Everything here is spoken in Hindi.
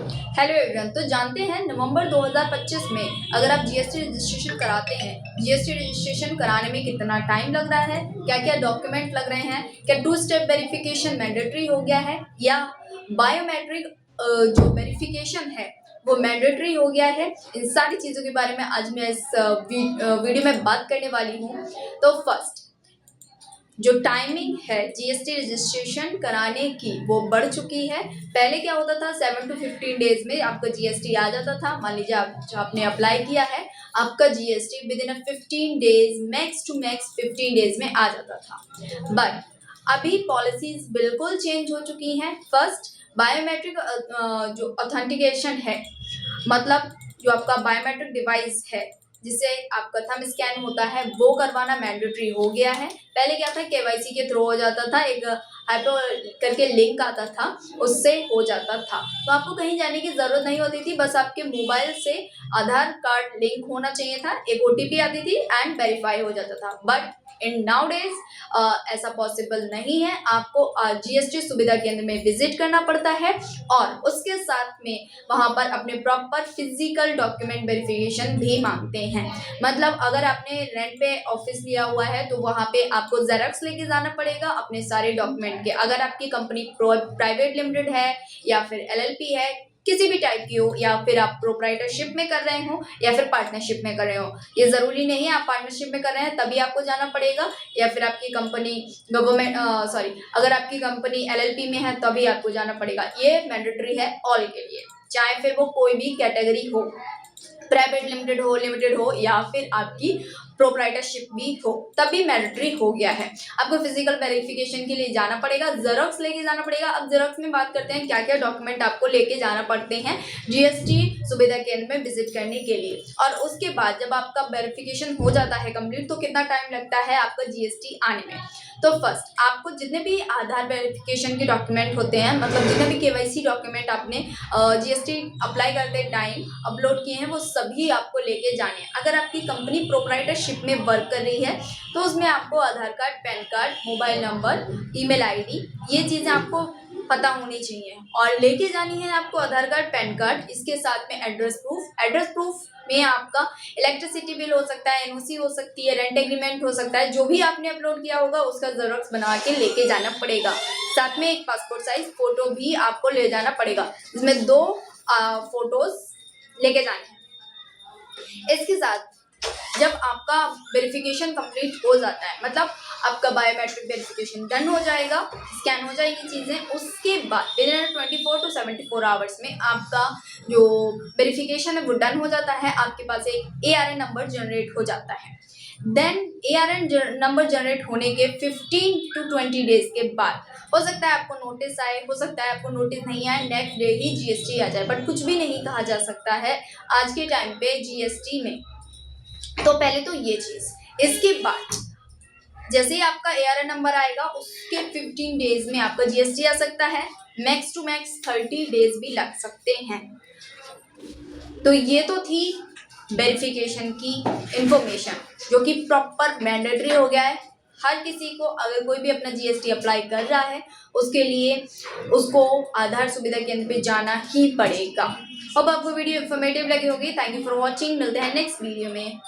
Hello everyone. तो जानते हैं नवंबर 2025 में अगर आप जीएसटी रजिस्ट्रेशन कराते हैं, जीएसटी रजिस्ट्रेशन कराने में कितना टाइम लग रहा है, क्या क्या डॉक्यूमेंट लग रहे हैं, क्या 2 स्टेप वेरिफिकेशन मैंडेटरी हो गया है या बायोमेट्रिक जो वेरिफिकेशन है वो मैंडेटरी हो गया है। इन सारी चीज़ों के बारे में आज मैं इस वीडियो में बात करने वाली हूँ। तो फर्स्ट, जो टाइमिंग है जीएसटी रजिस्ट्रेशन कराने की वो बढ़ चुकी है। पहले क्या होता था, 7 to 15 डेज में आपका जीएसटी आ जाता था। मान लीजिए आपने अप्लाई किया है, आपका GST within 15 days, max to max 15 days में आ जाता था। बट अभी पॉलिसीज बिल्कुल चेंज हो चुकी हैं। फर्स्ट, बायोमेट्रिक जो ऑथेंटिकेशन है, मतलब जो आपका बायोमेट्रिक डिवाइस है जिससे आपका थंब स्कैन होता है, वो करवाना मैंडेटरी हो गया है। पहले क्या था, केवाईसी के थ्रू हो जाता था, एक हाइपर करके लिंक आता था, उससे हो जाता था। तो आपको कहीं जाने की जरूरत नहीं होती थी, बस आपके मोबाइल से आधार कार्ड लिंक होना चाहिए था, एक ओटीपी आती थी एंड वेरीफाई हो जाता था। बट इन नाउ डेज ऐसा पॉसिबल नहीं है। आपको जीएसटी सुविधा केंद्र में विजिट करना पड़ता है और उसके साथ में वहां पर अपने प्रॉपर फिजिकल डॉक्यूमेंट वेरिफिकेशन भी मांगते हैं। मतलब अगर आपने रेंट पे ऑफिस लिया हुआ है तो वहां पे आपको जेरॉक्स लेके जाना पड़ेगा अपने सारे डॉक्यूमेंट के। अगर आपकी कंपनी प्राइवेट लिमिटेड है या फिर एलएलपी है, किसी भी टाइप की हो, या फिर आप प्रोप्राइटरशिप में कर रहे हो या फिर पार्टनरशिप में कर रहे हो, ये जरूरी नहीं है आप पार्टनरशिप में कर रहे हैं तभी आपको जाना पड़ेगा, या फिर आपकी कंपनी गवर्नमेंट अगर आपकी कंपनी एलएलपी में है तभी आपको जाना पड़ेगा। ये मैंडेटरी है ऑल के लिए, चाहे फिर वो कोई भी कैटेगरी हो, प्राइवेट लिमिटेड हो या फिर आपकी प्रोप्राइटरशिप भी हो, तभी मैंडेटरी हो गया है। आपको फिजिकल वेरिफिकेशन के लिए जाना पड़ेगा, जेरॉक्स लेके जाना पड़ेगा। अब जेरॉक्स में बात करते हैं क्या क्या डॉक्यूमेंट आपको लेके जाना पड़ते हैं जीएसटी सुविधा केंद्र में विजिट करने के लिए। और उसके बाद जब आपका वेरिफिकेशन हो जाता है कंप्लीट, तो कितना टाइम लगता है आपका जीएसटी आने में। तो फर्स्ट, आपको जितने भी आधार वेरिफिकेशन के डॉक्यूमेंट होते हैं, मतलब जितने भी केवाईसी डॉक्यूमेंट आपने जीएसटी अप्लाई करते टाइम अपलोड किए हैं, वो सभी आपको लेके जाने हैं। अगर आपकी कंपनी प्रोप्राइटरशिप में वर्क कर रही है तो उसमें आपको Aadhaar card, PAN card, mobile number, email ID, ये चीज़ें आपको पता होनी चाहिए। और लेके जानी है आपको आधार कार्ड, पैन कार्ड, इसके साथ में एड्रेस प्रूफ में आपका इलेक्ट्रिसिटी बिल हो सकता है, एनओसी हो सकती है, रेंट एग्रीमेंट हो सकता है, जो भी आपने अपलोड किया होगा उसका जेरॉक्स बना के लेके जाना पड़ेगा। साथ में एक पासपोर्ट साइज फोटो भी आपको ले जाना पड़ेगा, जिसमें 2 फोटोज लेके जाने हैं। इसके साथ जब आपका वेरिफिकेशन कंप्लीट हो जाता है, मतलब आपका बायोमेट्रिक वेरिफिकेशन डन हो जाएगा, स्कैन हो जाएगी चीज़ें, उसके बाद विद इन 24 to 74 आवर्स में आपका जो वेरिफिकेशन है वो डन हो जाता है। आपके पास एक एआरएन नंबर जनरेट हो जाता है। देन एआरएन नंबर जनरेट होने के 15 to 20 डेज के बाद हो सकता है आपको नोटिस आए, हो सकता है आपको नोटिस नहीं आए, नेक्स्ट डे ही जीएसटी आ जाए। बट कुछ भी नहीं कहा जा सकता है आज के टाइम पे जीएसटी में। तो पहले तो ये चीज़, इसके बाद जैसे ही आपका एआरएन नंबर आएगा उसके 15 डेज में आपका जीएसटी आ सकता है, मैक्स टू मैक्स 30 डेज भी लग सकते हैं। तो ये तो थी वेरिफिकेशन की इंफॉर्मेशन, जो कि प्रॉपर मैंडेटरी हो गया है। हर किसी को अगर कोई भी अपना जीएसटी अप्लाई कर रहा है उसके लिए उसको आधार सुविधा केंद्र पे जाना ही पड़ेगा। अब आपको वीडियो इन्फॉर्मेटिव लगी होगी। Thank you for watching. मिलते हैं नेक्स्ट वीडियो में।